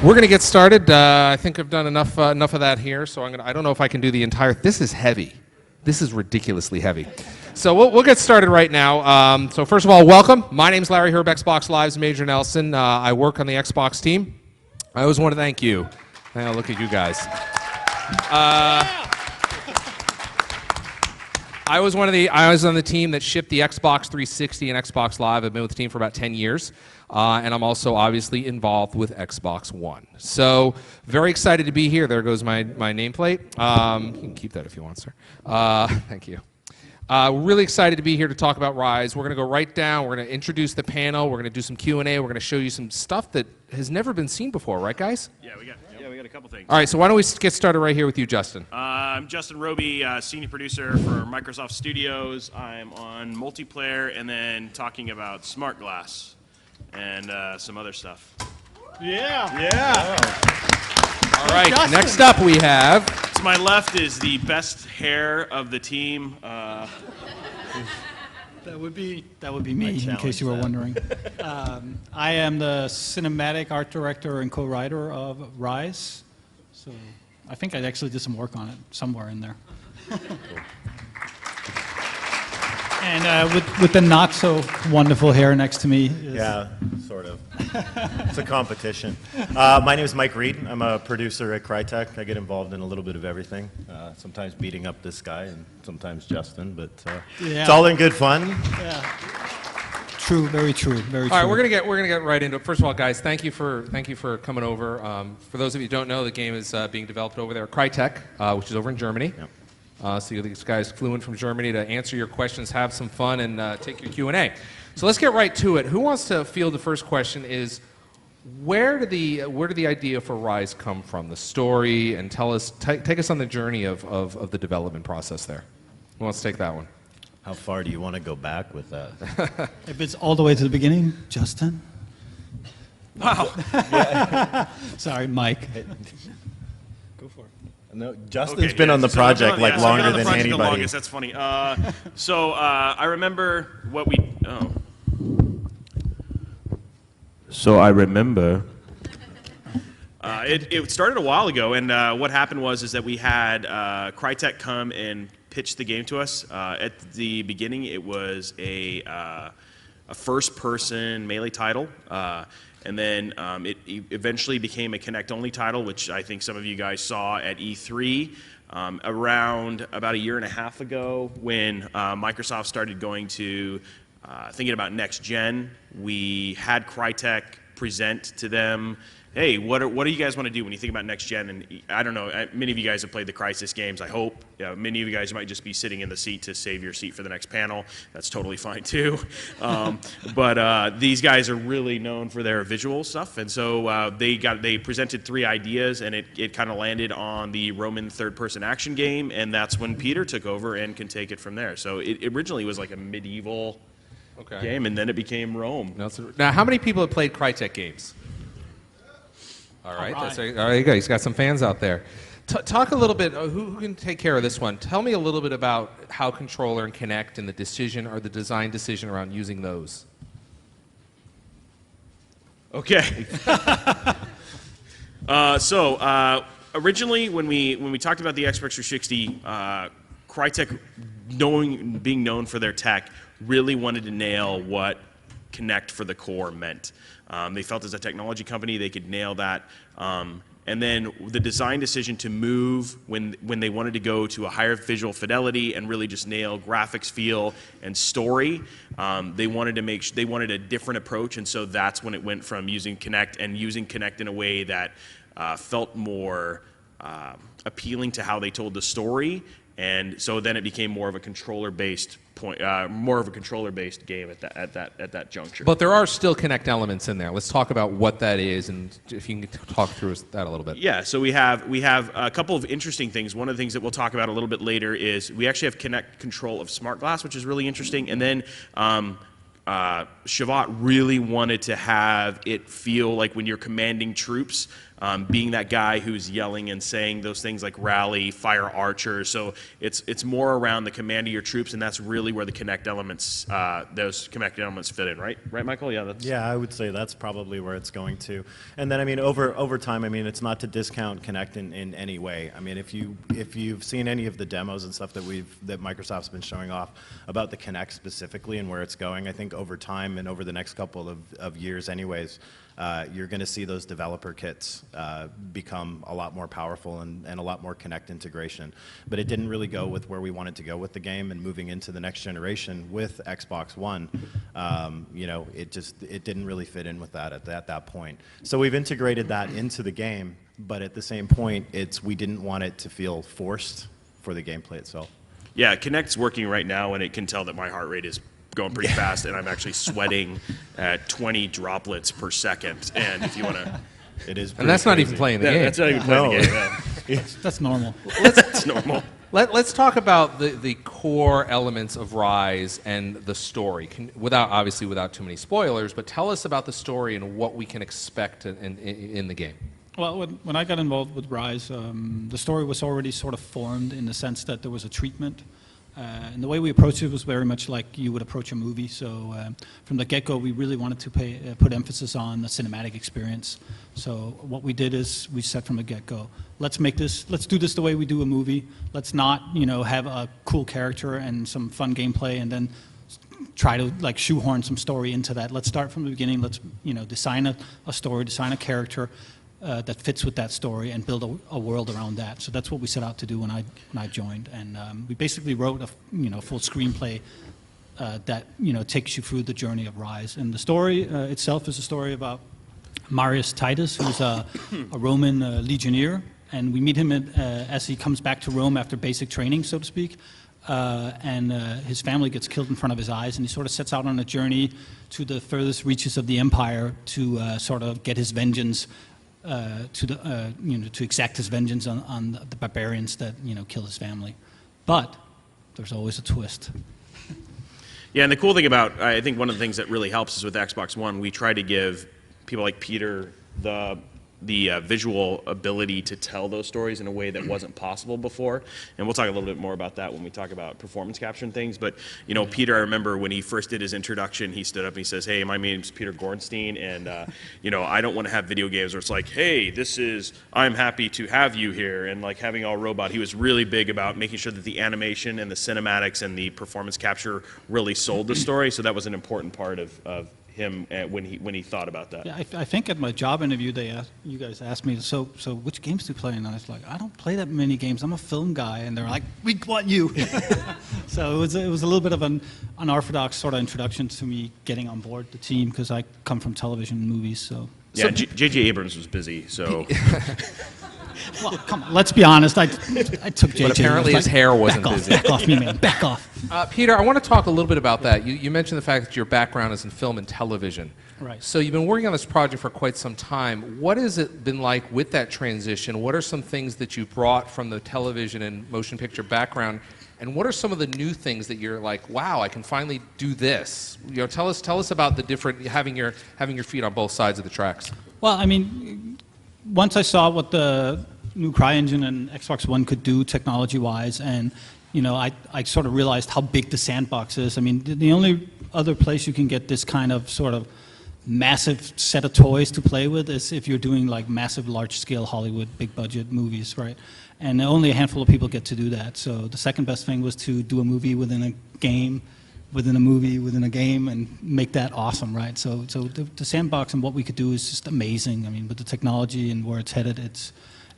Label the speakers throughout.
Speaker 1: We're going to get started. I think I've done enough of that here, so I don't know if I can do the entire. This is heavy. This is ridiculously heavy. So we'll get started right now. So first of all, welcome. My name's Larry Herb, Xbox Live's Major Nelson. I work on the Xbox team. I always want to thank you. Now look at you guys. I was on the team that shipped the Xbox 360 and Xbox Live. I've been with the team for about 10 years. And I'm also obviously involved with Xbox One. So very excited to be here. There goes my nameplate. You can keep that if you want, sir. Thank you. Really excited to be here to talk about Ryse. We're going to go right down. We're going to introduce the panel. We're going to do some Q&A. We're going to show you some stuff that has never been seen before, right, guys?
Speaker 2: Yeah, we got a couple things.
Speaker 1: All right, so why don't we get started right here with you, Justin?
Speaker 2: I'm Justin Roby, senior producer for Microsoft Studios. I'm on multiplayer and then talking about SmartGlass and some other stuff.
Speaker 3: Yeah.
Speaker 1: All right, Justin. Next up we have...
Speaker 2: To my left is the best hair of the team.
Speaker 3: That would be me, in case you were wondering. I am the cinematic art director and co-writer of Ryse. So I think I actually did some work on it somewhere in there. And with the not so wonderful hair next to me.
Speaker 4: Yeah, sort of. It's a competition. My name is Mike Reed. I'm a producer at Crytek. I get involved in a little bit of everything. Sometimes beating up this guy and sometimes Justin, but it's all in good fun.
Speaker 3: Yeah. True, very true, very true.
Speaker 1: All right, we're gonna get right into it. First of all, guys, thank you for coming over. For those of you who don't know, the game is being developed over there at Crytek, which is over in Germany. Yep. So these guys flew in from Germany to answer your questions, have some fun, and take your Q&A. So let's get right to it. Who wants to field the first question? Is where did the idea for Ryse come from? The story, and take us on the journey of the development process there. Who wants to take that one?
Speaker 4: How far do you want to go back with that?
Speaker 3: If it's all the way to the beginning, Justin.
Speaker 1: Wow.
Speaker 3: Sorry, Mike.
Speaker 4: Go for it. No, Justin's been on the project longer than anybody. The longest.
Speaker 2: That's funny. So I remember what we. Oh. So I remember. It started a while ago, and what happened is that we had Crytek come and pitch the game to us. At the beginning, it was a first-person melee title. And then it eventually became a Kinect-only title, which I think some of you guys saw at E3 around about a year and a half ago when Microsoft started going to thinking about next gen. We had Crytek present to them, hey, what do you guys want to do when you think about next gen? And I don't know, many of you guys have played the Crysis games, I hope. Many of you guys might just be sitting in the seat to save your seat for the next panel. That's totally fine too. But these guys are really known for their visual stuff, and so they presented 3 ideas, and it kind of landed on the Roman third-person action game, and that's when Peter took over and can take it from there. So it originally was like a medieval game, and then it became Rome.
Speaker 1: Now, how many people have played Crytek games? All right. All right, you go. He's got some fans out there. Talk a little bit, who can take care of this one? Tell me a little bit about how controller and Kinect and the decision or the design decision around using those.
Speaker 2: Okay. Originally, when we talked about the Xbox 360, Crytek, being known for their tech, really wanted to nail what Kinect for the core meant. They felt as a technology company they could nail that. And then the design decision to move when they wanted to go to a higher visual fidelity and really just nail graphics, feel, and story, they wanted a different approach, and so that's when it went from using Kinect in a way that felt more appealing to how they told the story. And so then it became more of a controller-based game at that juncture.
Speaker 1: But there are still Kinect elements in there. Let's talk about what that is, and if you can talk through that a little bit.
Speaker 2: Yeah. So we have a couple of interesting things. One of the things that we'll talk about a little bit later is we actually have Kinect control of SmartGlass, which is really interesting, and then Shavat really wanted to have it feel like when you're commanding troops, being that guy who's yelling and saying those things like rally, fire archers. So it's more around the command of your troops, and that's really where the connect elements, those connect elements fit in, right? Right, Michael? Yeah.
Speaker 4: Yeah, I would say that's probably where it's going to. And then, I mean, over time, I mean, it's not to discount Connect in any way. I mean, if you've seen any of the demos and stuff that Microsoft's been showing off about the Connect specifically and where it's going, I think over time and over the next couple of years anyways, you're going to see those developer kits become a lot more powerful and a lot more Connect integration. But it didn't really go with where we wanted to go with the game, and moving into the next generation with Xbox One, you know, it didn't really fit in with that at that point. So we've integrated that into the game, but at the same point, we didn't want it to feel forced for the gameplay itself.
Speaker 2: Yeah, Connect's working right now, and it can tell that my heart rate is going pretty fast, and I'm actually sweating at 20 droplets per second. And if you want to,
Speaker 4: It is.
Speaker 1: And that's not
Speaker 4: crazy.
Speaker 1: even playing the game.
Speaker 2: that's not even playing the game.
Speaker 3: That's normal.
Speaker 2: It's normal.
Speaker 1: Let's talk about the core elements of Ryse and the story, obviously without too many spoilers, but tell us about the story and what we can expect in the game.
Speaker 3: Well, when I got involved with Ryse, the story was already sort of formed in the sense that there was a treatment. And the way we approached it was very much like you would approach a movie. So from the get-go, we really wanted to put emphasis on the cinematic experience. So what we did is we said from the get-go, let's do this the way we do a movie. Let's not, you know, have a cool character and some fun gameplay and then try to like shoehorn some story into that. Let's start from the beginning. Let's, you know, design a story, design a character that fits with that story and build a world around that. So that's what we set out to do when I joined, and we basically wrote a full screenplay that takes you through the journey of Ryse. And the story itself is a story about Marius Titus, who's a Roman legionnaire, and we meet him as he comes back to Rome after basic training, so to speak. And his family gets killed in front of his eyes, and he sort of sets out on a journey to the furthest reaches of the empire to sort of get his vengeance. To exact his vengeance on the barbarians that kill his family, but there's always a twist.
Speaker 2: Yeah, and the cool thing about, I think one of the things that really helps is with Xbox One, we try to give people like Peter the visual ability to tell those stories in a way that wasn't possible before. And we'll talk a little bit more about that when we talk about performance capture and things. But, Peter, I remember when he first did his introduction, he stood up and he says, hey, my name's Peter Gornstein, and, I don't want to have video games where it's like, hey, I'm happy to have you here, and like having all robot. He was really big about making sure that the animation and the cinematics and the performance capture really sold the story. So that was an important part of him when he thought about that.
Speaker 3: Yeah, I think at my job interview, you guys asked me, so which games do you play? And I was like, I don't play that many games. I'm a film guy. And they're like, we want you. So it was a little bit of an unorthodox sort of introduction to me getting on board the team, because I come from television and movies. So
Speaker 2: yeah, J.J. Abrams was busy, so.
Speaker 3: Well, come on, let's be honest. I took J.J.
Speaker 1: But apparently his hair wasn't busy.
Speaker 3: Back off me, man. Back off.
Speaker 1: Peter, I want to talk a little bit about that. You mentioned the fact that your background is in film and television.
Speaker 3: Right.
Speaker 1: So you've been working on this project for quite some time. What has it been like with that transition? What are some things that you brought from the television and motion picture background? And what are some of the new things that you're like, wow, I can finally do this? Tell us about the different having your feet on both sides of the tracks.
Speaker 3: Well, I mean, once I saw what the new CryEngine and Xbox One could do technology-wise, and I sort of realized how big the sandbox is. I mean, the only other place you can get this kind of sort of massive set of toys to play with is if you're doing like massive, large-scale Hollywood, big-budget movies, right? And only a handful of people get to do that. So the second best thing was to do a movie within a game, within a movie, within a game, and make that awesome, right? So the sandbox and what we could do is just amazing. I mean, with the technology and where it's headed,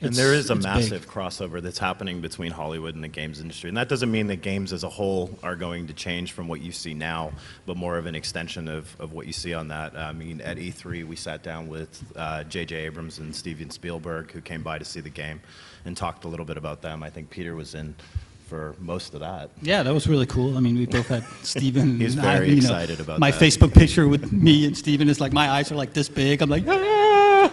Speaker 4: and there is a massive
Speaker 3: big
Speaker 4: crossover that's happening between Hollywood and the games industry. And that doesn't mean that games as a whole are going to change from what you see now, but more of an extension of what you see on that. I mean, at E3, we sat down with J.J. Abrams and Steven Spielberg, who came by to see the game, and talked a little bit about them. I think Peter was in for most of that.
Speaker 3: Yeah, that was really cool. I mean, we both had Steven.
Speaker 4: He's very excited about
Speaker 3: my
Speaker 4: that.
Speaker 3: Facebook picture with me and Steven is like, my eyes are like this big. I'm like, ah!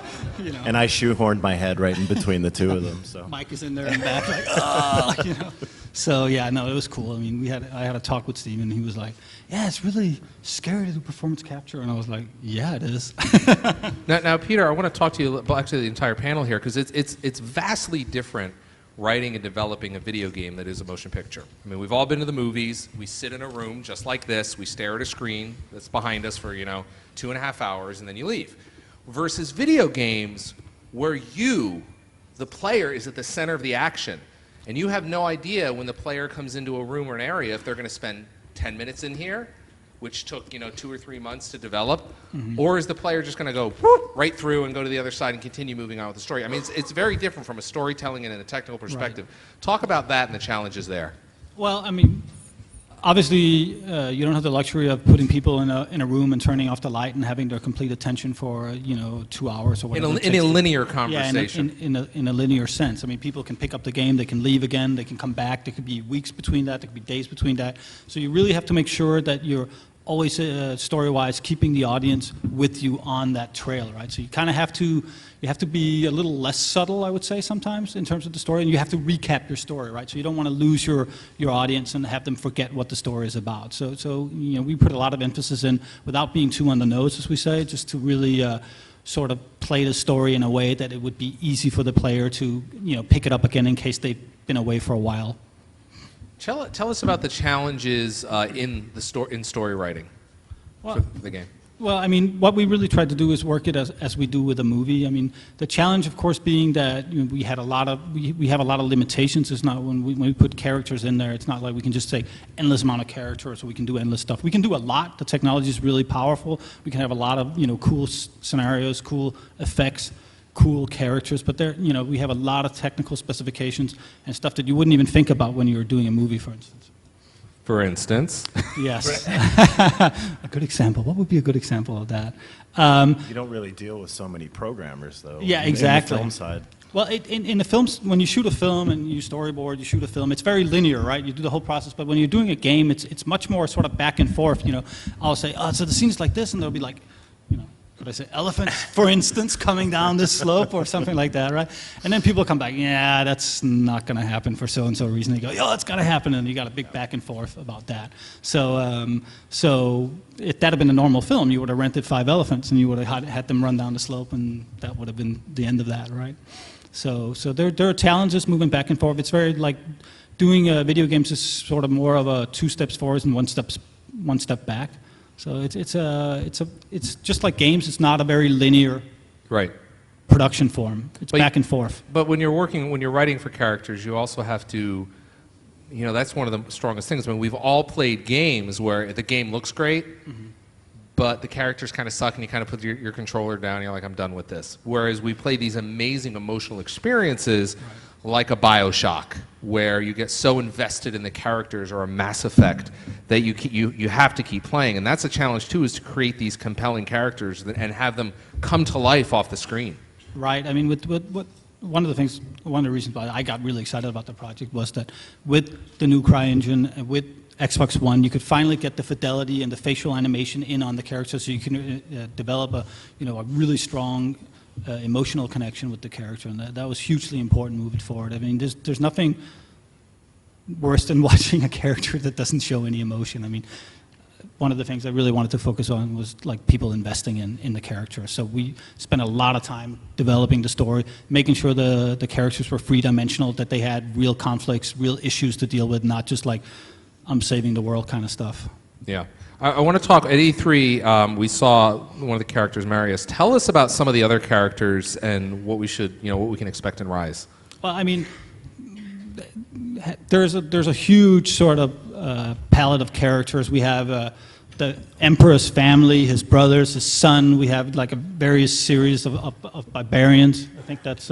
Speaker 4: And I shoehorned my head right in between the two of them. So
Speaker 3: Mike is in there and back, like, ah! So yeah, no, it was cool. I mean, I had a talk with Steve, and he was like, "Yeah, it's really scary to do performance capture," and I was like, "Yeah, it is."
Speaker 1: Now, Peter, I want to talk to you, well, actually the entire panel here, because it's vastly different writing and developing a video game that is a motion picture. I mean, we've all been to the movies. We sit in a room just like this. We stare at a screen that's behind us for 2.5 hours, and then you leave. Versus video games, where you, the player, is at the center of the action, and you have no idea when the player comes into a room or an area if they're going to spend 10 minutes in here, which took 2 or 3 months to develop, or is the player just going to go whoop, right through and go to the other side and continue moving on with the story? I mean, it's very different from a storytelling and in a technical perspective. Right. Talk about that and the challenges there.
Speaker 3: Well, I mean, obviously, you don't have the luxury of putting people in a room and turning off the light and having their complete attention for 2 hours or whatever.
Speaker 1: In a linear conversation.
Speaker 3: Yeah, in a linear sense. I mean, people can pick up the game, they can leave again, they can come back. There could be weeks between that, there could be days between that. So you really have to make sure that you're always story-wise keeping the audience with you on that trail, right? So you kind of have to be a little less subtle, I would say, sometimes in terms of the story, and you have to recap your story, right? So you don't want to lose your audience and have them forget what the story is about. So we put a lot of emphasis in, without being too on the nose, as we say, just to really sort of play the story in a way that it would be easy for the player to pick it up again in case they've been away for a while.
Speaker 1: Tell us about the challenges in story writing for the game.
Speaker 3: Well, I mean, what we really tried to do is work it as we do with a movie. I mean, the challenge, of course, being that we have a lot of limitations. It's not when we put characters in there. It's not like we can just say endless amount of characters, or we can do endless stuff. We can do a lot. The technology is really powerful. We can have a lot of cool scenarios, cool effects, cool characters, but we have a lot of technical specifications and stuff that you wouldn't even think about when you were doing a movie, for instance.
Speaker 1: For instance?
Speaker 3: Yes. A good example. What would be a good example of that?
Speaker 4: You don't really deal with so many programmers, though.
Speaker 3: Yeah, exactly.
Speaker 4: In the film side.
Speaker 3: Well, in the films, when you shoot a film and you storyboard, you shoot a film, it's very linear, right? You do the whole process, but when you're doing a game, it's much more sort of back and forth. I'll say, oh, so the scene's like this, and they'll be like, could I say elephants, for instance, coming down this slope or something like that, right? And then people come back, yeah, that's not going to happen for so-and-so reason. They go, yo, it's got to happen, and you got a big back and forth about that. So if that had been a normal film, you would have rented 5 elephants, and you would have had them run down the slope, and that would have been the end of that, right? So there are challenges moving back and forth. It's very like doing video games is sort of more of a 2 steps forward and 1 step back. So it's just like games. It's not a very linear production form. It's back and forth.
Speaker 1: But when you're writing for characters, you also have to, that's one of the strongest things. I mean, we've all played games where the game looks great, but the characters kind of suck, and you kind of put your controller down, and you're like, I'm done with this. Whereas we play these amazing emotional experiences, like a BioShock, where you get so invested in the characters, or a Mass Effect, that you have to keep playing. And that's a challenge too, is to create these compelling characters and have them come to life off the screen.
Speaker 3: Right. I mean, one of the reasons why I got really excited about the project was that with the new CryEngine and with Xbox One, you could finally get the fidelity and the facial animation in on the characters, so you can develop a really strong emotional connection with the character, and that was hugely important moving forward. I mean, there's nothing worse than watching a character that doesn't show any emotion. I mean, one of the things I really wanted to focus on was like people investing in the character. So we spent a lot of time developing the story, making sure the characters were three-dimensional, that they had real conflicts, real issues to deal with, not just like I'm saving the world kind of stuff.
Speaker 1: Yeah. I want to talk, at E3, we saw one of the characters, Marius. Tell us about some of the other characters and what we can expect in Ryse.
Speaker 3: Well, I mean, there's a huge sort of palette of characters. We have the Emperor's family, his brothers, his son. We have like a various series of barbarians. I think that's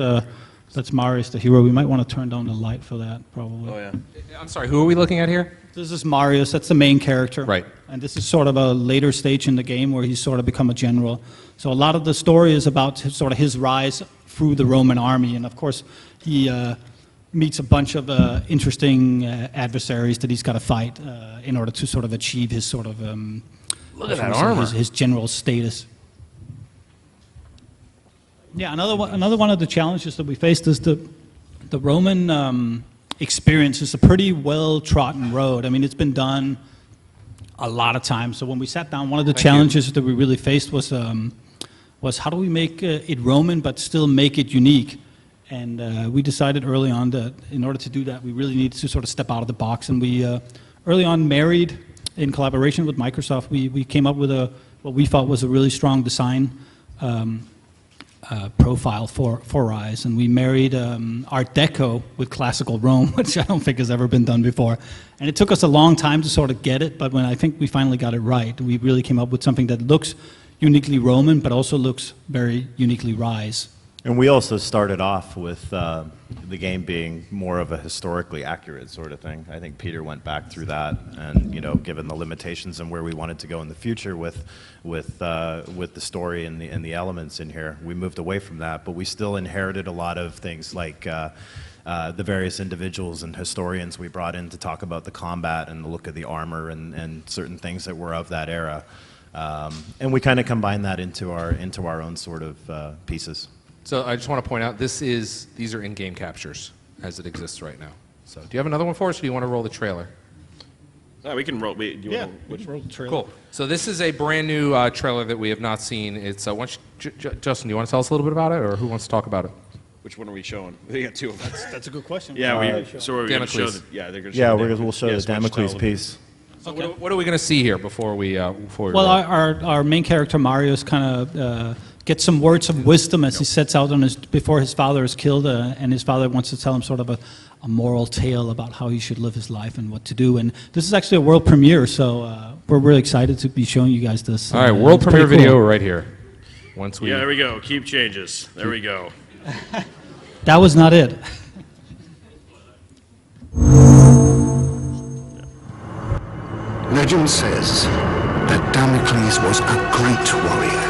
Speaker 3: Marius, the hero. We might want to turn down the light for that, probably.
Speaker 2: Oh, yeah.
Speaker 1: I'm sorry, who are we looking at here?
Speaker 3: This is Marius. That's the main character.
Speaker 1: Right.
Speaker 3: And this is sort of a later stage in the game where he's sort of become a general. So a lot of the story is about his rise through the Roman army. And of course, he meets a bunch of interesting adversaries that he's got to fight in order to sort of achieve his sort of
Speaker 1: look at that armor.
Speaker 3: His general status. Yeah, another one of the challenges that we faced is the Roman experience is a pretty well-trodden road. I mean, it's been done a lot of times. So when we sat down, one of the challenges that we really faced was how do we make it Roman but still make it unique? And we decided early on that in order to do that, we really needed to sort of step out of the box. And we early on married, in collaboration with Microsoft, we came up with what we thought was a really strong design profile for Ryse, and we married Art Deco with classical Rome, which I don't think has ever been done before. And it took us a long time to sort of get it, but when I think we finally got it right, we really came up with something that looks uniquely Roman, but also looks very uniquely Ryse.
Speaker 4: And we also started off with the game being more of a historically accurate sort of thing. I think Peter went back through that, and given the limitations and where we wanted to go in the future with the story and the elements in here, we moved away from that. But we still inherited a lot of things like the various individuals and historians we brought in to talk about the combat and the look of the armor and certain things that were of that era. And we kind of combined that into our own sort of pieces.
Speaker 1: So I just want to point out, these are in-game captures as it exists right now. So do you have another one for us, or do you want to roll the trailer?
Speaker 2: We can roll.
Speaker 3: Which roll the trailer?
Speaker 1: Cool. So this is a brand new trailer that we have not seen. It's Justin, do you want to tell us a little bit about it, or who wants to talk about it?
Speaker 2: Which one are we showing? We got two of them.
Speaker 3: That's a good question.
Speaker 2: Yeah, so we're going to show
Speaker 1: Damocles.
Speaker 2: they're going to show
Speaker 4: we'll show the Damocles piece.
Speaker 1: So what are we going to see here before we
Speaker 3: Well,
Speaker 1: roll?
Speaker 3: our main character Marius kind of gets some words of wisdom as he sets out on before his father is killed, and his father wants to tell him sort of a moral tale about how he should live his life and what to do. And this is actually a world premiere, so we're really excited to be showing you guys this.
Speaker 1: All right, world premiere video right here.
Speaker 2: Yeah, there we go. Keep changes. There we go.
Speaker 3: That was not it.
Speaker 5: Legend says that Damocles was a great warrior.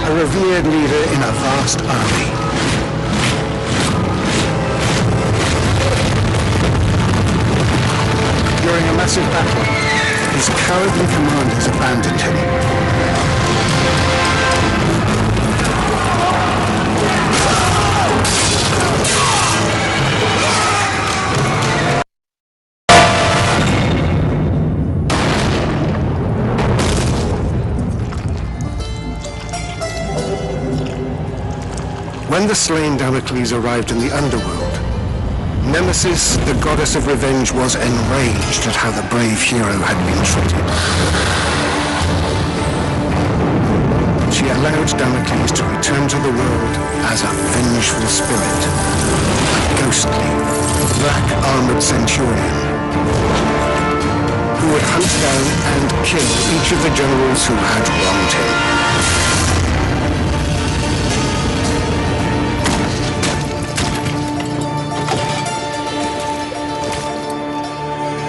Speaker 5: A revered leader in a vast army. During a massive battle, his cowardly commanders abandoned him. When the slain Damocles arrived in the underworld, Nemesis, the goddess of revenge, was enraged at how the brave hero had been treated. She allowed Damocles to return to the world as a vengeful spirit, a ghostly, black-armored centurion, who would hunt down and kill each of the generals who had wronged him.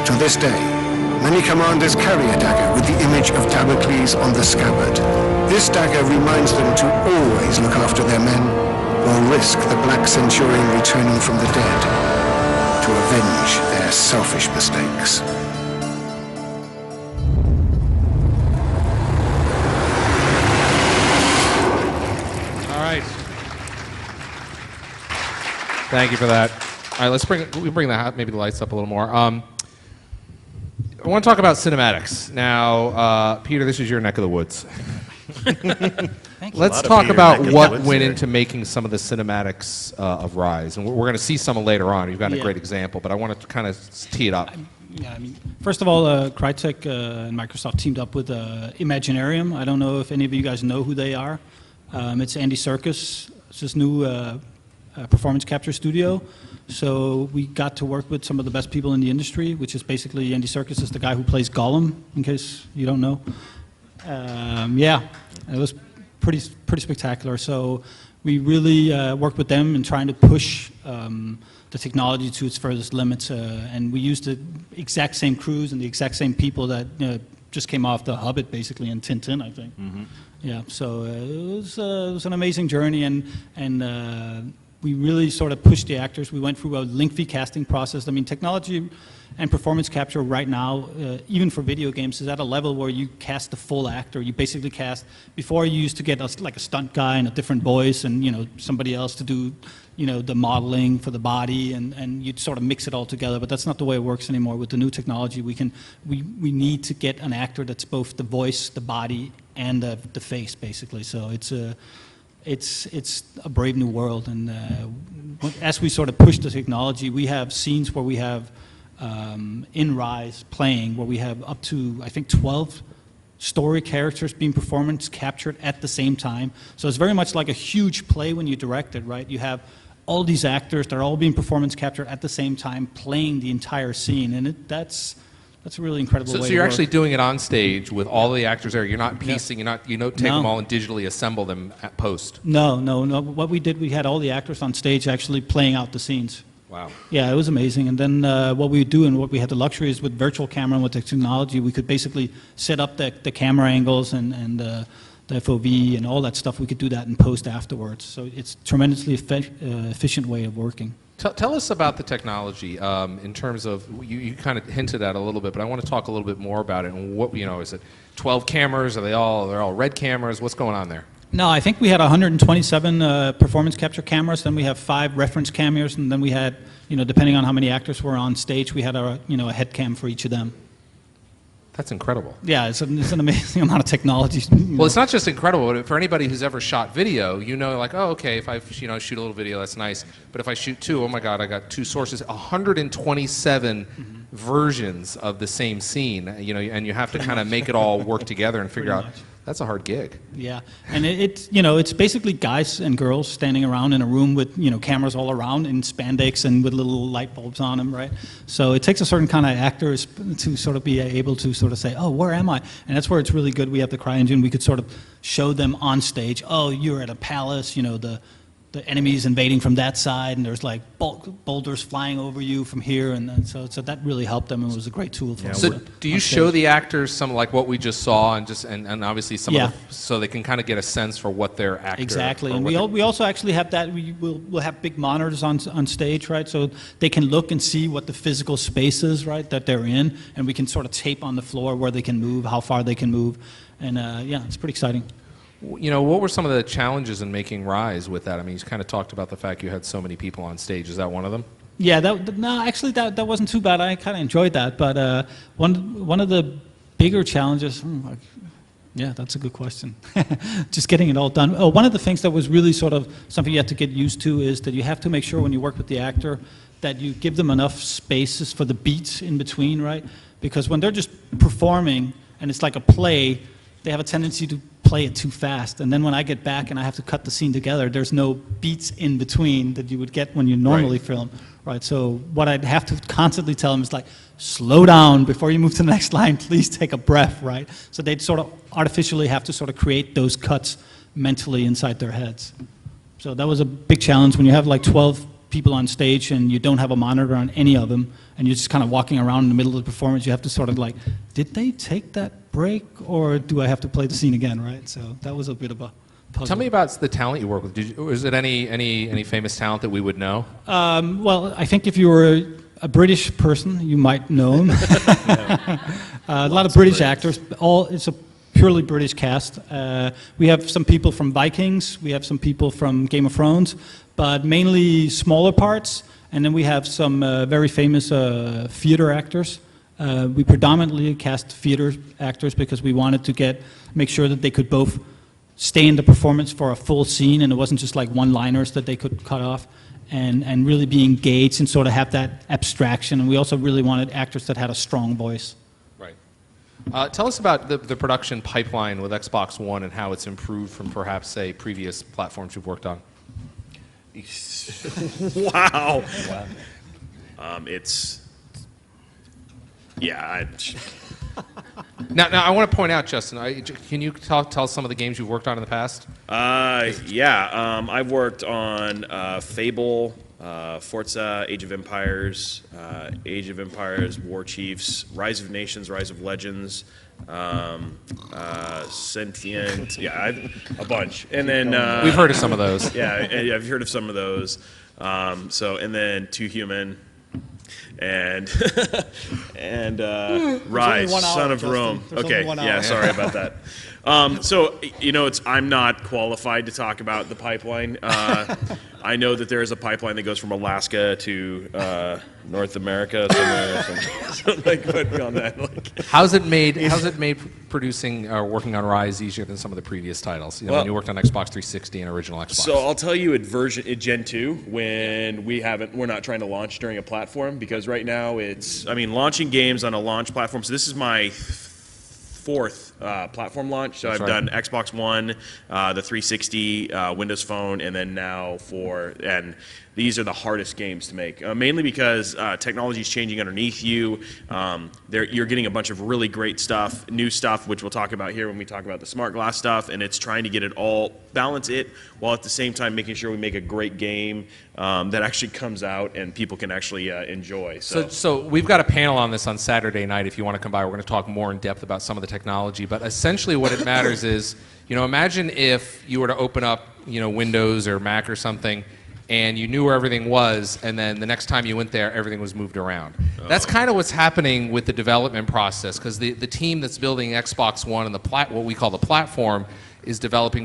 Speaker 5: To this day, many commanders carry a dagger with the image of Damocles on the scabbard. This dagger reminds them to always look after their men, or risk the Black Centurion returning from the dead to avenge their selfish mistakes.
Speaker 1: All right. Thank you for that. All right, we bring maybe the lights up a little more. I want to talk about cinematics. Now, Peter, this is your neck of the woods. Let's talk about what went into making some of the cinematics of Ryse. And we're going to see some later on. You've got a great example, but I want to kind of tee it up.
Speaker 3: Yeah, I mean, first of all, Crytek and Microsoft teamed up with Imaginarium. I don't know if any of you guys know who they are. It's Andy Serkis. It's this new performance capture studio. So we got to work with some of the best people in the industry, which is basically Andy Serkis is the guy who plays Gollum, in case you don't know. Yeah, it was pretty spectacular. So we really worked with them in trying to push the technology to its furthest limits, and we used the exact same crews and the exact same people that just came off the Hobbit, basically, and Tintin, I think. Mm-hmm. Yeah, so it was an amazing journey, and we really sort of pushed the actors. We went through a lengthy casting process. I mean, technology and performance capture right now, even for video games, is at a level where you cast the full actor. You basically cast, before you used to get like a stunt guy and a different voice and, you know, somebody else to do, you know, the modeling for the body, and you'd sort of mix it all together, but that's not the way it works anymore. With the new technology, we need to get an actor that's both the voice, the body, and the face, basically. So it's a brave new world, and as we sort of push the technology, we have scenes where we have in Ryse playing, where we have up to, I think, 12 story characters being performance captured at the same time. So it's very much like a huge play when you direct it, right? You have all these actors, they're all being performance captured at the same time, playing the entire scene, and that's a really incredible way
Speaker 1: So
Speaker 3: to
Speaker 1: you're
Speaker 3: work.
Speaker 1: actually doing it on stage with all the actors there. You're not piecing, you don't take
Speaker 3: No.
Speaker 1: them all and digitally assemble them at post.
Speaker 3: No. What we did, we had all the actors on stage actually playing out the scenes.
Speaker 1: Wow.
Speaker 3: Yeah, it was amazing. And then what we do, and what we had the luxury is with virtual camera and with the technology, we could basically set up the camera angles and the FOV and all that stuff. We could do that in post afterwards. So it's a tremendously efficient way of working.
Speaker 1: Tell us about the technology in terms of, you kind of hinted at a little bit, but I want to talk a little bit more about it. And what, you know, is it 12 cameras? They're all red cameras? What's going on there?
Speaker 3: No, I think we had 127 performance capture cameras. Then we have 5 reference cameras, and then we had, you know, depending on how many actors were on stage, we had a head cam for each of them.
Speaker 1: That's incredible.
Speaker 3: Yeah, it's an amazing amount of technology.
Speaker 1: Well, it's not just incredible, but for anybody who's ever shot video, you know, like, oh, okay, if I shoot a little video, that's nice. But if I shoot 2, oh my God, I got 2 sources, 127 versions of the same scene, you know, and you have to kind of make it all work together and figure out. That's a hard gig.
Speaker 3: Yeah, and it's basically guys and girls standing around in a room with, you know, cameras all around in spandex and with little light bulbs on them, right? So it takes a certain kind of actors to sort of be able to sort of say, oh, where am I? And that's where it's really good. We have the CryEngine. We could sort of show them on stage, oh, you're at a palace, you know, the enemy's invading from that side, and there's like boulders flying over you from here, and so that really helped them, and it was a great tool for them.
Speaker 1: So do you show the actors some like what we just saw, and obviously some of the, so they can kind of get a sense for what their actor
Speaker 3: exactly, and we also actually have that. We'll have big monitors on stage, right? So they can look and see what the physical space is, right, that they're in, and we can sort of tape on the floor where they can move, how far they can move, and yeah, it's pretty exciting.
Speaker 1: You know, what were some of the challenges in making Ryse with that? I mean, you kind of talked about the fact you had so many people on stage. Is that one of them?
Speaker 3: Yeah, no, actually, that wasn't too bad. I kind of enjoyed that. But one of the bigger challenges, yeah, that's a good question. Just getting it all done. Oh, one of the things that was really sort of something you have to get used to is that you have to make sure when you work with the actor that you give them enough spaces for the beats in between, right? Because when they're just performing and it's like a play, they have a tendency to play it too fast, and then when I get back and I have to cut the scene together, there's no beats in between that you would get when you normally film, right? So what I'd have to constantly tell them is like, slow down before you move to the next line, please take a breath, right? So they'd sort of artificially have to sort of create those cuts mentally inside their heads. So that was a big challenge when you have like 12 people on stage and you don't have a monitor on any of them, and you're just kind of walking around in the middle of the performance. You have to sort of like, did they take that break, or do I have to play the scene again, right? So that was a bit of a puzzle.
Speaker 1: Tell me about the talent you work with. Was it any famous talent that we would know?
Speaker 3: Well, I think if you were a British person, you might know him. A lot of British actors. It's a purely British cast. We have some people from Vikings. We have some people from Game of Thrones, but mainly smaller parts. And then we have some very famous theater actors. We predominantly cast theater actors because we wanted to make sure that they could both stay in the performance for a full scene, and it wasn't just like one-liners that they could cut off, and really be engaged and sort of have that abstraction. And we also really wanted actors that had a strong voice.
Speaker 1: Right. Tell us about the production pipeline with Xbox One and how it's improved from perhaps, say, previous platforms you've worked on.
Speaker 2: Wow. It's, yeah.
Speaker 1: Now, I want to point out, Justin, can you tell some of the games you've worked on in the past?
Speaker 2: Yeah. I've worked on Fable, Forza, Age of Empires, War Chiefs, Rise of Nations, Rise of Legends, sentient, a bunch. And then
Speaker 1: We've heard of some of those.
Speaker 2: yeah, I've heard of some of those. And then 2 human, and and Ryse,
Speaker 3: one hour,
Speaker 2: son of
Speaker 3: Justin.
Speaker 2: Rome.
Speaker 3: There's
Speaker 2: Okay,
Speaker 3: only 1
Speaker 2: yeah,
Speaker 3: hour.
Speaker 2: sorry about that. I'm not qualified to talk about the pipeline. I know that there is a pipeline that goes from Alaska to North America somewhere, or something. But beyond that,
Speaker 1: How's it made producing or working on Ryse easier than some of the previous titles? When you worked on Xbox 360 and original Xbox.
Speaker 2: So I'll tell you at Gen 2 when we're not trying to launch during a platform, because right now launching games on a launch platform. So this is my 4th platform launch. So I've done Xbox One, the 360, Windows Phone, and then now and these are the hardest games to make, mainly because technology is changing underneath you. You're getting a bunch of really great stuff, new stuff, which we'll talk about here when we talk about the SmartGlass stuff, and it's trying to get it all, balance it, while at the same time making sure we make a great game that actually comes out and people can actually enjoy.
Speaker 1: So we've got a panel on this on Saturday night. If you want to come by, we're going to talk more in depth about some of the technology. But essentially what it matters is, imagine if you were to open up, Windows or Mac or something, and you knew where everything was, and then the next time you went there, everything was moved around. That's kind of what's happening with the development process, because the team that's building Xbox One and what we call the platform is developing.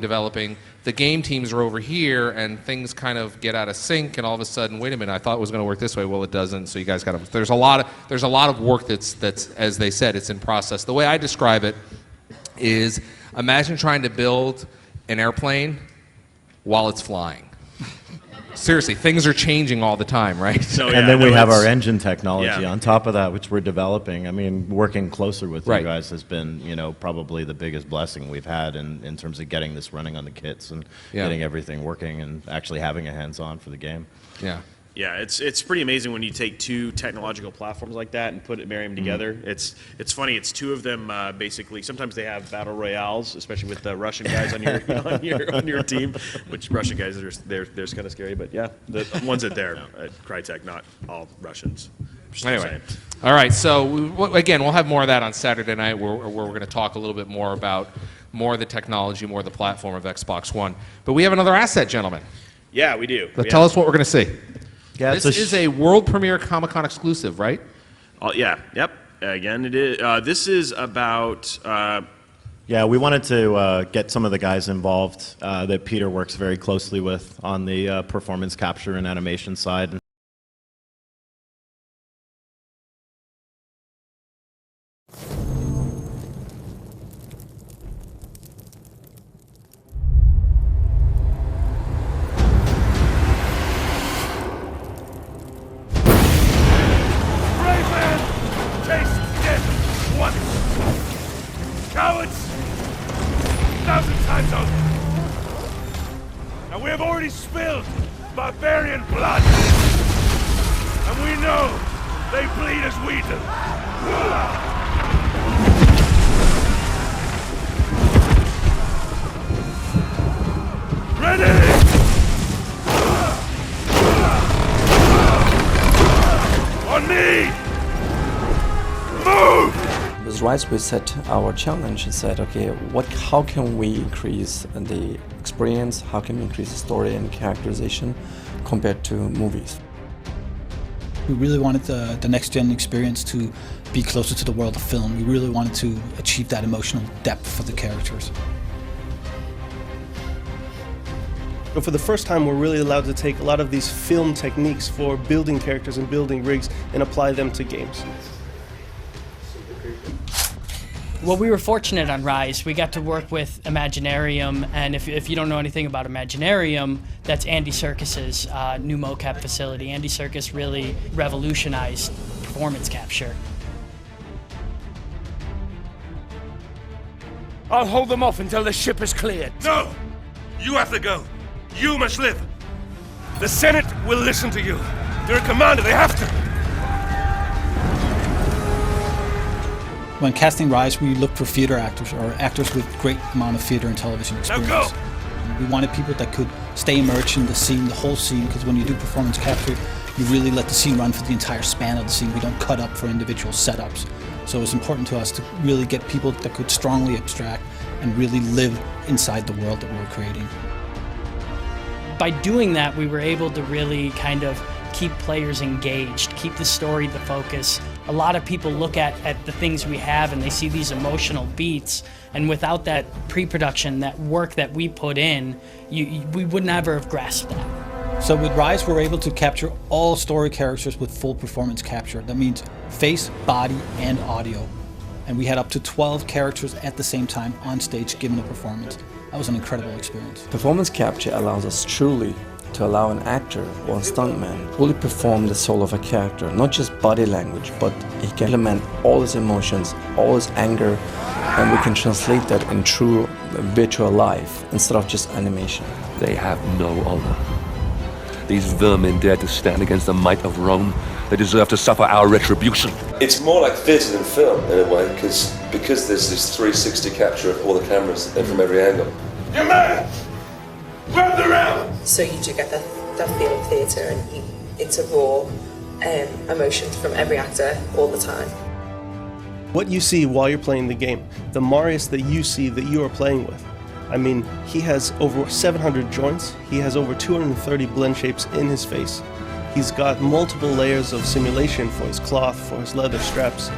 Speaker 1: The game teams are over here, and things kind of get out of sync, and all of a sudden, wait a minute, I thought it was going to work this way. Well, it doesn't. So you guys got to. There's a lot of work that's as they said, it's in process. The way I describe it is, imagine trying to build an airplane while it's flying. Seriously, things are changing all the time, right?
Speaker 4: And then we have our engine technology on top of that, which we're developing. I mean, working closer with you guys has been, probably the biggest blessing we've had in terms of getting this running on the kits and getting everything working and actually having a hands-on for the game.
Speaker 1: Yeah.
Speaker 2: Yeah, it's pretty amazing when you take 2 technological platforms like that and marry them together. It's funny. It's 2 of them basically. Sometimes they have battle royales, especially with the Russian guys on your team. Which Russian guys they're kind of scary, but yeah, the ones that they're at Crytek, not all Russians.
Speaker 1: Anyway, all right. So again, we'll have more of that on Saturday night, where we're going to talk a little bit more about more of the technology, more of the platform of Xbox One. But we have another asset, gentlemen.
Speaker 2: Yeah, we do.
Speaker 1: Tell us what we're going to see.
Speaker 4: Yeah,
Speaker 1: this is a world premiere Comic-Con exclusive, right?
Speaker 2: Yep. Again, it is. This is about.
Speaker 4: We wanted to get some of the guys involved that Peter works very closely with on the performance capture and animation side.
Speaker 6: Cowards! 1,000 times over! And we have already spilled barbarian blood! And we know they bleed as we do! Ready! On me! Move!
Speaker 7: With Ryse, we set our challenge and said, okay, how can we increase the experience? How can we increase the story and characterization compared to movies?
Speaker 3: We really wanted the next-gen experience to be closer to the world of film. We really wanted to achieve that emotional depth for the characters.
Speaker 8: But for the first time, we're really allowed to take a lot of these film techniques for building characters and building rigs and apply them to games.
Speaker 9: Well, we were fortunate on Ryse. We got to work with Imaginarium, and if you don't know anything about Imaginarium, that's Andy Serkis's new mocap facility. Andy Serkis really revolutionized performance capture.
Speaker 6: I'll hold them off until the ship is cleared. No! You have to go. You must live. The Senate will listen to you. You're a commander, they have to.
Speaker 3: When casting Ryse, we looked for theater actors, or actors with great amount of theater and television experience.
Speaker 6: Now go!
Speaker 3: We wanted people that could stay immersed in the scene, the whole scene, because when you do performance capture, you really let the scene run for the entire span of the scene. We don't cut up for individual setups. So it was important to us to really get people that could strongly abstract and really live inside the world that we were creating.
Speaker 9: By doing that, we were able to really kind of keep players engaged, keep the story the focus. A lot of people look at the things we have and they see these emotional beats, and without that pre-production, that work that we put in, we would never have grasped that.
Speaker 3: So with Ryse, we're able to capture all story characters with full performance capture. That means face, body, and audio. And we had up to 12 characters at the same time on stage giving a performance. That was an incredible experience.
Speaker 7: Performance capture allows us truly to allow an actor or a stuntman fully perform the soul of a character, not just body language, but he can implement all his emotions, all his anger, and we can translate that in true virtual life instead of just animation.
Speaker 10: They have no honor. These vermin dare to stand against the might of Rome. They deserve to suffer our retribution.
Speaker 11: It's more like theatre than film in a way, because there's this 360 capture of all the cameras from every angle.
Speaker 6: You man! Grab the rail!
Speaker 12: So you do get that feel of theatre, and it's a raw emotion from every actor all the time.
Speaker 8: What you see while you're playing the game, the Marius that you see that you are playing with, I mean, he has over 700 joints, he has over 230 blend shapes in his face. He's got multiple layers of simulation for his cloth, for his leather straps.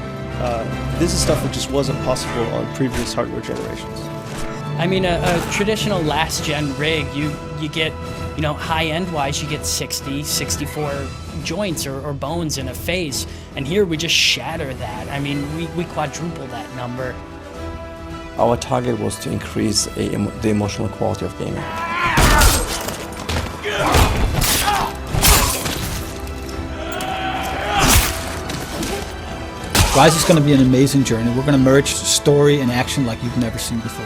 Speaker 8: This is stuff that just wasn't possible on previous hardware generations.
Speaker 9: I mean, a traditional last-gen rig, you get, high-end wise, you get 60, 64 joints or bones in a face, and here we just shatter that. I mean, we quadruple that number.
Speaker 7: Our target was to increase the emotional quality of gaming.
Speaker 3: Ryse is going to be an amazing journey. We're going to merge story and action like you've never seen before.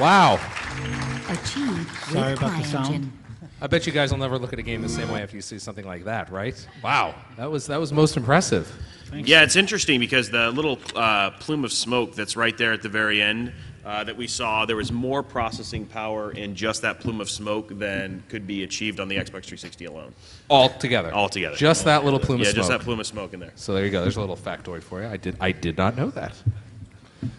Speaker 1: Wow.
Speaker 3: Sorry about the sound.
Speaker 1: I bet you guys will never look at a game the same way after you see something like that, right? Wow, that was most impressive.
Speaker 3: Thanks.
Speaker 2: Yeah, it's interesting because the little plume of smoke that's right there at the very end that we saw, there was more processing power in just that plume of smoke than could be achieved on the Xbox 360 alone.
Speaker 1: Altogether. Just that little plume of smoke.
Speaker 2: Yeah, just that plume of smoke in there.
Speaker 1: So there you go. There's a little factoid for you. I did not know that.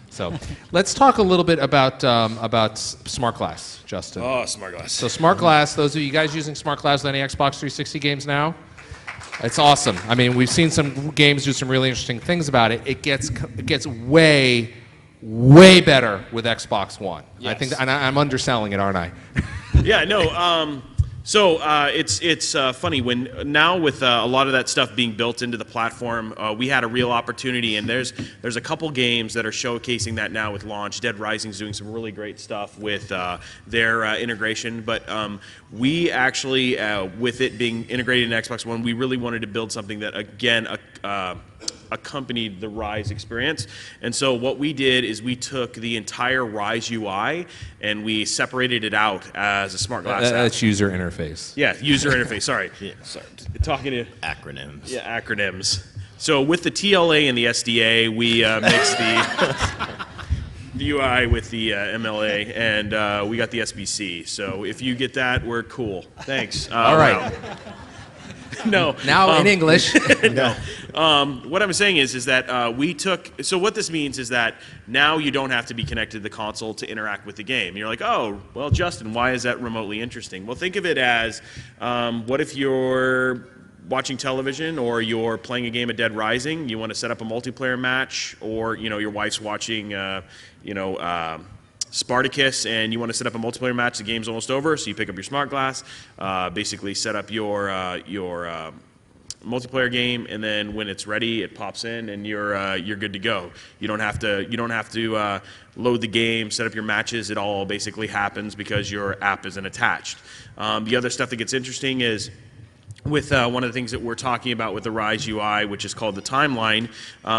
Speaker 1: So let's talk a little bit about SmartGlass, Justin.
Speaker 2: Oh, SmartGlass.
Speaker 1: So SmartGlass, those of you guys using SmartGlass with any Xbox 360 games now, it's awesome. I mean, we've seen some games do some really interesting things about it. It gets way better with Xbox One.
Speaker 2: Yes.
Speaker 1: I think, and I'm underselling it, aren't I?
Speaker 2: Yeah, no. So it's funny when now with a lot of that stuff being built into the platform, we had a real opportunity, and there's a couple games that are showcasing that now with launch. Dead Rising's doing some really great stuff with their integration, but we actually, with it being integrated in Xbox One, we really wanted to build something that again accompanied the Ryse experience. And so what we did is we took the entire Ryse UI and we separated it out as a SmartGlass app.
Speaker 1: That's user interface.
Speaker 2: Yeah, user interface. Sorry. Yeah. Sorry. Talking to
Speaker 4: Acronyms.
Speaker 2: Yeah, acronyms. So with the TLA and the SDA, we mixed the UI with the MLA, and we got the SBC. So if you get that, we're cool. Thanks.
Speaker 1: All right.
Speaker 2: No.
Speaker 1: Now in English.
Speaker 2: No. What I'm saying is that we took. So what this means is that now you don't have to be connected to the console to interact with the game. And you're like, oh, well, Justin, why is that remotely interesting? Well, think of it as, what if you're watching television or you're playing a game of Dead Rising? You want to set up a multiplayer match, or your wife's watching, Spartacus, and you want to set up a multiplayer match. The game's almost over, so you pick up your SmartGlass, basically set up your multiplayer game, and then when it's ready, it pops in, and you're good to go. You don't have to load the game, set up your matches. It all basically happens because your app isn't attached. The other stuff that gets interesting is with one of the things that we're talking about with the Ryse UI, which is called the timeline,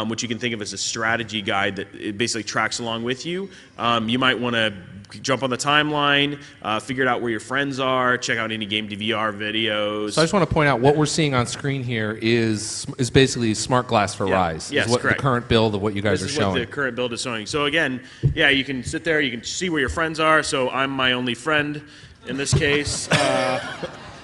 Speaker 2: which you can think of as a strategy guide that it basically tracks along with you. You might want to jump on the timeline, figure out where your friends are, check out any game DVR videos.
Speaker 1: So I just want to point out what we're seeing on screen here is basically SmartGlass for Ryse.
Speaker 2: Yes,
Speaker 1: is what
Speaker 2: correct.
Speaker 1: The current build of what you guys
Speaker 2: This
Speaker 1: are
Speaker 2: is
Speaker 1: showing.
Speaker 2: what the current build is showing. So again, yeah, you can sit there, you can see where your friends are. So I'm my only friend in this case.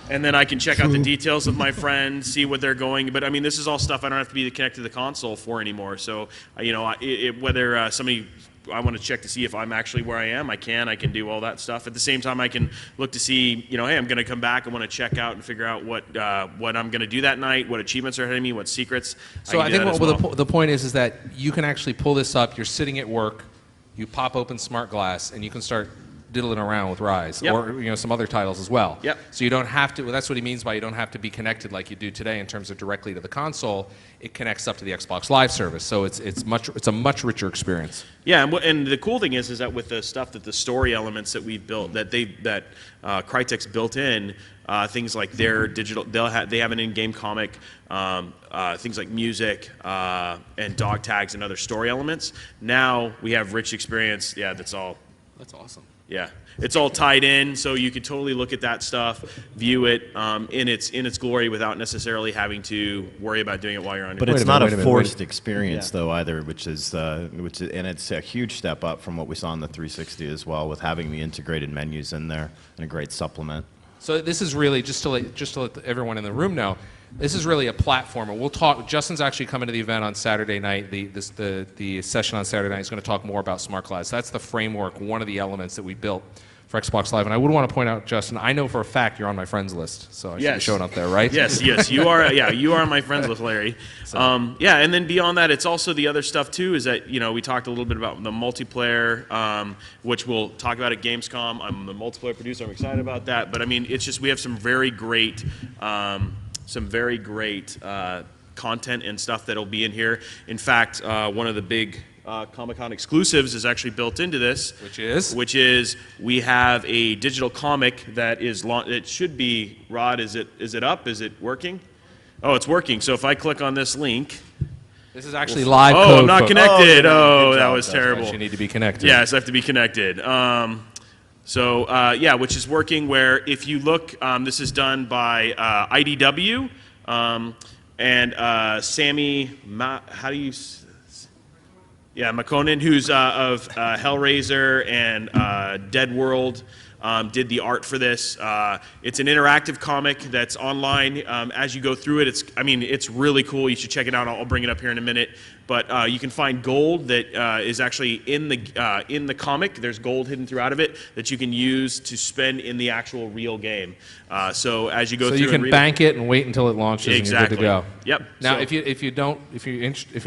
Speaker 2: And then I can check out the details of my friends, see what they're going. But I mean, this is all stuff I don't have to be connected to the console for anymore. So, you know, whether somebody, I want to check to see if I'm actually where I am, I can do all that stuff. At the same time, I can look to see, you know, hey, I'm going to come back. I want to check out and figure out what I'm going to do that night, what achievements are ahead of me, what secrets.
Speaker 1: So I think the point is that you can actually pull this up. You're sitting at work, you pop open SmartGlass, and you can start diddling around with Ryse, or some other titles as well.
Speaker 2: Yep.
Speaker 1: So you don't have to. Well, that's what he means by you don't have to be connected like you do today in terms of directly to the console. It connects up to the Xbox Live service, so it's a much richer experience.
Speaker 2: Yeah, and the cool thing is that with the stuff that the story elements that we've built, that Crytek's built in, things like their digital, they have an in-game comic, things like music and dog tags and other story elements. Now we have rich experience. Yeah, that's awesome. Yeah, it's all tied in, so you can totally look at that stuff, view it in its glory without necessarily having to worry about doing it while you're on your.
Speaker 4: But it's not a forced experience though either, which is and it's a huge step up from what we saw on the 360 as well, with having the integrated menus in there and a great supplement.
Speaker 1: So this is really just to let everyone in the room know. This is really a platform, and we'll talk. Justin's actually coming to the event on Saturday night. The session on Saturday night is going to talk more about SmartGlass. That's the framework, one of the elements that we built for Xbox Live. And I would want to point out, Justin, I know for a fact you're on my friends list, so I should be showing up there, right?
Speaker 2: Yes, you are. Yeah, you are on my friends list, Larry. Yeah, and then beyond that, it's also the other stuff too. Is that we talked a little bit about the multiplayer, which we'll talk about at Gamescom. I'm the multiplayer producer. I'm excited about that. But I mean, it's just we have some very great. Content and stuff that'll be in here. In fact, one of the big Comic-Con exclusives is actually built into this. Which is we have a digital comic that is it should be, Rod, is it up? Is it working? Oh, it's working. So if I click on this link.
Speaker 1: This is actually live code.
Speaker 2: Oh, I'm not connected. Oh, that was terrible.
Speaker 1: You need to be connected.
Speaker 2: Yes, I have to be connected. Yeah, which is working where if you look, this is done by IDW and Sammy, Makonnen, who's of Hellraiser and Dead World, did the art for this. It's an interactive comic that's online. As you go through it, it's really cool. You should check it out. I'll bring it up here in a minute. But you can find gold that is actually in the comic. There's gold hidden throughout of it that you can use to spend in the actual real game. So as you go through,
Speaker 1: you can bank it and wait until it launches and you're good to go.
Speaker 2: Yep.
Speaker 1: Now, if you're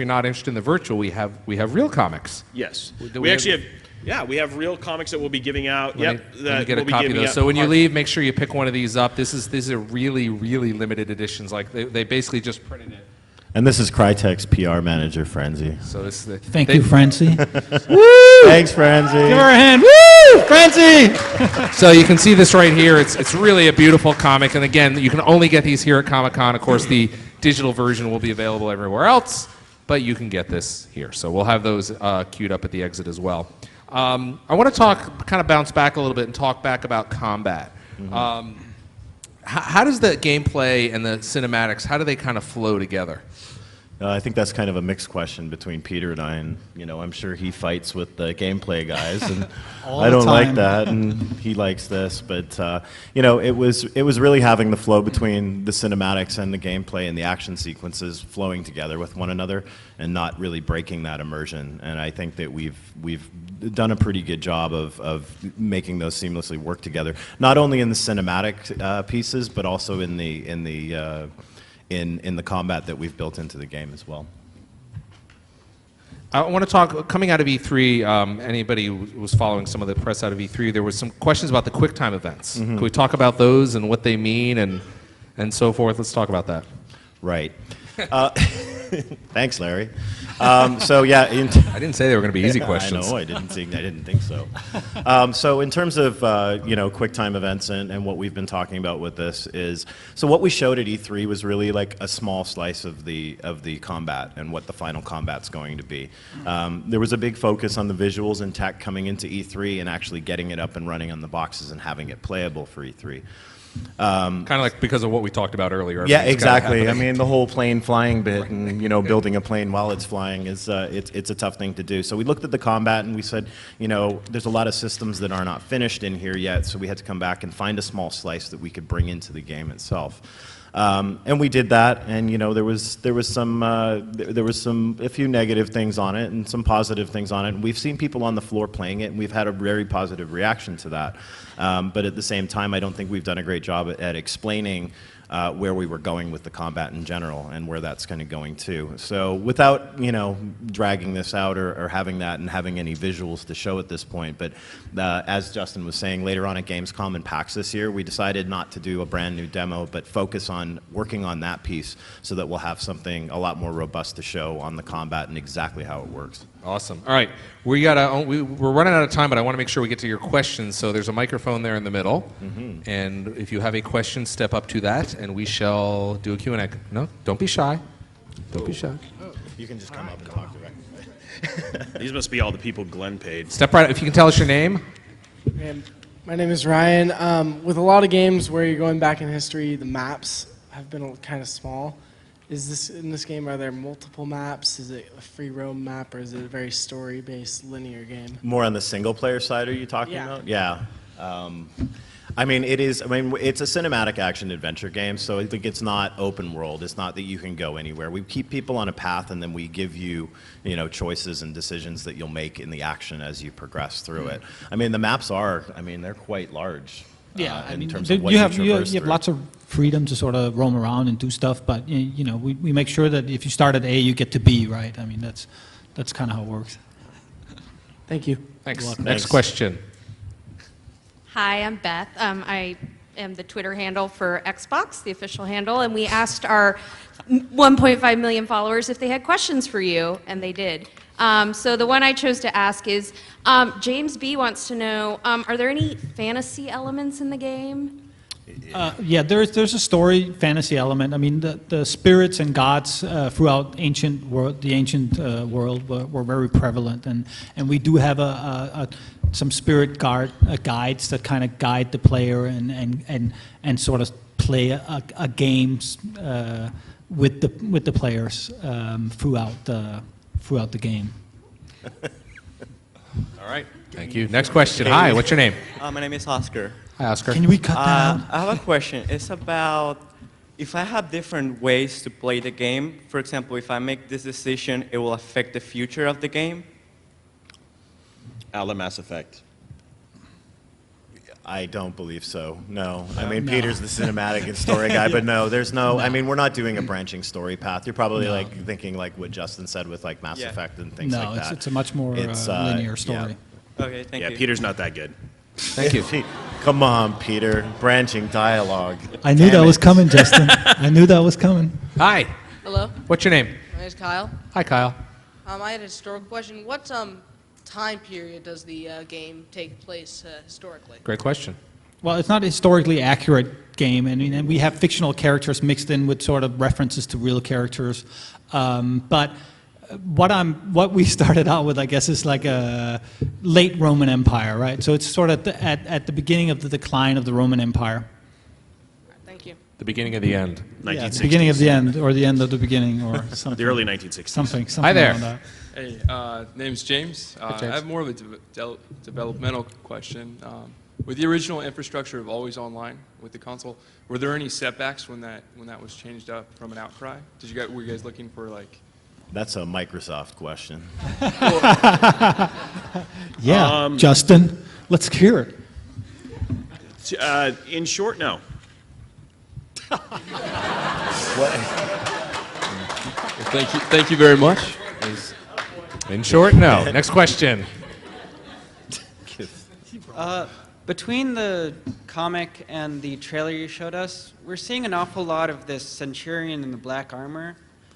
Speaker 1: not interested in the virtual, we have real comics.
Speaker 2: Yes. We actually have. Yeah, we have real comics that we'll be giving out.
Speaker 1: Let me get a copy of those. So when you leave, make sure you pick one of these up. These are really, really limited editions. Like they basically just printed it.
Speaker 4: And this is Crytek's PR manager, Frenzy.
Speaker 1: So this is
Speaker 3: Thank you, Frenzy.
Speaker 4: Woo! Thanks, Frenzy.
Speaker 3: Give her a hand. Woo! Frenzy!
Speaker 1: So you can see this right here. It's really a beautiful comic. And again, you can only get these here at Comic-Con. Of course, the digital version will be available everywhere else, but you can get this here. So we'll have those queued up at the exit as well. I want to kind of bounce back a little bit and talk back about combat. Mm-hmm. How does the gameplay and the cinematics, how do they kind of flow together?
Speaker 4: I think that's kind of a mixed question between Peter and I, and I'm sure he fights with the gameplay guys, and I don't like that, and he likes this. But it was really having the flow between the cinematics and the gameplay and the action sequences flowing together with one another, and not really breaking that immersion. And I think that we've done a pretty good job of making those seamlessly work together, not only in the cinematic pieces, but also in the combat that we've built into the game as well.
Speaker 1: I want to talk, coming out of E3, anybody who was following some of the press out of E3, there was some questions about the QuickTime events. Mm-hmm. Can we talk about those and what they mean and so forth? Let's talk about that.
Speaker 4: Right. Thanks, Larry. So yeah,
Speaker 1: I didn't say they were going to be easy questions.
Speaker 4: I know, I didn't think so. So in terms of QuickTime events and what we've been talking about with this is, so what we showed at E3 was really like a small slice of the combat and what the final combat's going to be. There was a big focus on the visuals and tech coming into E3 and actually getting it up and running on the boxes and having it playable for E3.
Speaker 1: Kind of like because of what we talked about earlier.
Speaker 4: Yeah, exactly. I mean, the whole plane flying bit and, building a plane while it's flying is, it's a tough thing to do. So we looked at the combat and we said, there's a lot of systems that are not finished in here yet, so we had to come back and find a small slice that we could bring into the game itself. And we did that, and there was a few negative things on it and some positive things on it. And we've seen people on the floor playing it, and we've had a very positive reaction to that. But at the same time, I don't think we've done a great job at explaining where we were going with the combat in general and where that's kind of going to. So without dragging this out or having that and having any visuals to show at this point, but as Justin was saying, later on at Gamescom and PAX this year, we decided not to do a brand new demo, but focus on working on that piece so that we'll have something a lot more robust to show on the combat and exactly how it works.
Speaker 1: Awesome. All right, we're running out of time, but I want to make sure we get to your questions. So there's a microphone there in the middle, and if you have a question, step up to that, and we shall do a Q&A. No, don't be shy. Don't be shy.
Speaker 4: You can just come up and talk directly.
Speaker 2: These must be all the people Glenn paid.
Speaker 1: Step right. If you can tell us your name.
Speaker 13: My name is Ryan. With a lot of games where you're going back in history, the maps have been kind of small. In this game, are there multiple maps? Is it a free roam map, or is it a very story-based linear game?
Speaker 4: More on the single-player side, are you talking about? Yeah. I mean, it's a cinematic action adventure game, so I think it's not open world. It's not that you can go anywhere. We keep people on a path, and then we give you, choices and decisions that you'll make in the action as you progress through it. I mean, the maps they're quite large.
Speaker 3: Yeah,
Speaker 4: in terms of what
Speaker 3: you have
Speaker 4: traverse
Speaker 3: lots of freedom to sort of roam around and do stuff, but we make sure that if you start at A, you get to B, right? I mean, that's kind of how it works.
Speaker 13: Thank you.
Speaker 1: Thanks. Next question.
Speaker 14: Hi, I'm Beth. I am the Twitter handle for Xbox, the official handle, and we asked our 1.5 million followers if they had questions for you, and they did. So the one I chose to ask is, James B. wants to know, are there any fantasy elements in the game?
Speaker 3: Yeah, there's a story fantasy element. I mean, the spirits and gods throughout the ancient world were very prevalent, and we do have some spirit guides that kind of guide the player and sort of play a game with the players throughout the game.
Speaker 1: All right. Thank you. Next question. Hi, what's your name?
Speaker 15: My name is Oscar.
Speaker 1: Hi, Oscar.
Speaker 3: Can we cut that out?
Speaker 15: I have a question. It's about if I have different ways to play the game. For example, if I make this decision, it will affect the future of the game.
Speaker 2: Mass Effect.
Speaker 4: I don't believe so. No. I mean, Peter's the cinematic and story guy, but no, there's no. I mean, we're not doing a branching story path. You're probably thinking like what Justin said with like Mass Effect and things like that.
Speaker 3: No, it's a much more linear story.
Speaker 15: Yeah. Okay, thank you.
Speaker 2: Yeah, Peter's not that good.
Speaker 1: Thank you.
Speaker 4: Come on, Peter. Branching dialogue.
Speaker 3: I knew that was coming, Justin. I knew that was coming.
Speaker 1: Hi.
Speaker 16: Hello.
Speaker 1: What's your name?
Speaker 16: My name is Kyle.
Speaker 1: Hi, Kyle.
Speaker 16: I had a historical question. What time period does the game take place historically?
Speaker 1: Great question.
Speaker 3: Well, it's not a historically accurate game, and we have fictional characters mixed in with sort of references to real characters. But what we started out with, I guess, is like a late Roman Empire, right? So it's sort of at the beginning of the decline of the Roman Empire.
Speaker 16: Thank you.
Speaker 1: The beginning of the end.
Speaker 3: Yeah, the beginning of the end, or the end of the beginning, or something.
Speaker 2: The early 1960s.
Speaker 3: Something
Speaker 1: Hi there.
Speaker 3: around that.
Speaker 17: Hey, name's James.
Speaker 1: James.
Speaker 17: I have more of a developmental question. With the original infrastructure of always online with the console, were there any setbacks when that was changed up from an outcry? Were you guys looking for like?
Speaker 4: That's a Microsoft question.
Speaker 3: Yeah, Justin, let's hear it.
Speaker 2: In short, no.
Speaker 17: Thank you very much.
Speaker 1: In short, no. Next question.
Speaker 18: Between the comic and the trailer you showed us, we're seeing an awful lot of this Centurion in the black armor.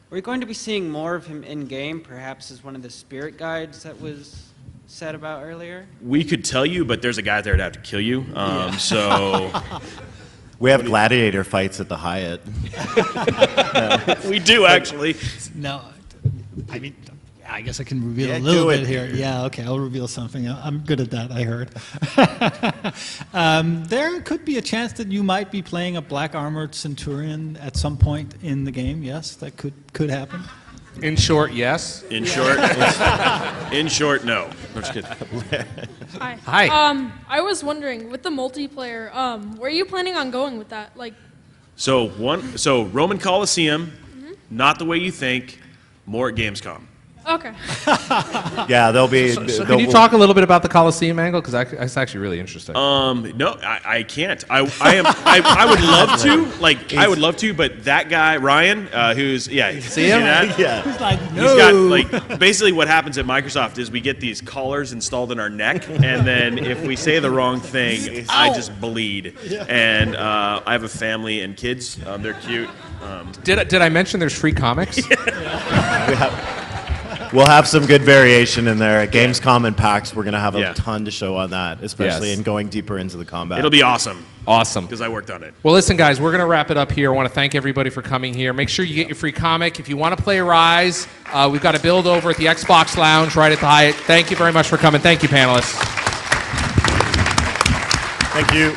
Speaker 18: we going to be seeing more of him in game, perhaps as one of the spirit guides that was said about earlier?
Speaker 2: We could tell you, but there's a guy there to have to kill you. So
Speaker 4: we have gladiator fights at the Hyatt.
Speaker 2: We do actually.
Speaker 19: No, I mean, I guess I can reveal
Speaker 4: Yeah,
Speaker 19: a little
Speaker 4: do it.
Speaker 19: bit here. Yeah, okay, I'll reveal something. I'm good at that, I heard. There could be a chance that you might be playing a black armored centurion at some point in the game. Yes, that could happen.
Speaker 1: In short, yes.
Speaker 2: In short, in short, no. I'm just kidding.
Speaker 20: Hi.
Speaker 1: Hi.
Speaker 20: I was wondering, with the multiplayer, where are you planning on going with that? Like,
Speaker 2: So Roman Coliseum, not the way you think. More at Gamescom.
Speaker 20: okay.
Speaker 4: Yeah, there'll be.
Speaker 1: So can you talk a little bit about the Coliseum angle? Because that's actually really interesting.
Speaker 2: No, I can't. I would love to. Like, I would love to, but that guy Ryan, who's
Speaker 1: See him?
Speaker 2: that?
Speaker 4: Yeah.
Speaker 19: He's like, no.
Speaker 2: He's got like basically what happens at Microsoft is we get these collars installed in our neck, and then if we say the wrong thing, I just bleed. And I have a family and kids. They're cute.
Speaker 1: Did I mention there's free comics?
Speaker 4: We'll have some good variation in there. At Gamescom and PAX, we're going to have a
Speaker 2: Yeah.
Speaker 4: ton to show on that, especially
Speaker 1: Yes.
Speaker 4: in going deeper into the combat.
Speaker 2: It'll be awesome
Speaker 1: Awesome.
Speaker 2: because I worked on it.
Speaker 1: Well, listen, guys, we're going to wrap it up here. I want to thank everybody for coming here. Make sure you get your free comic. If you want to play Ryse, we've got a build over at the Xbox Lounge right at the Hyatt. Thank you very much for coming. Thank you, panelists.
Speaker 4: Thank you.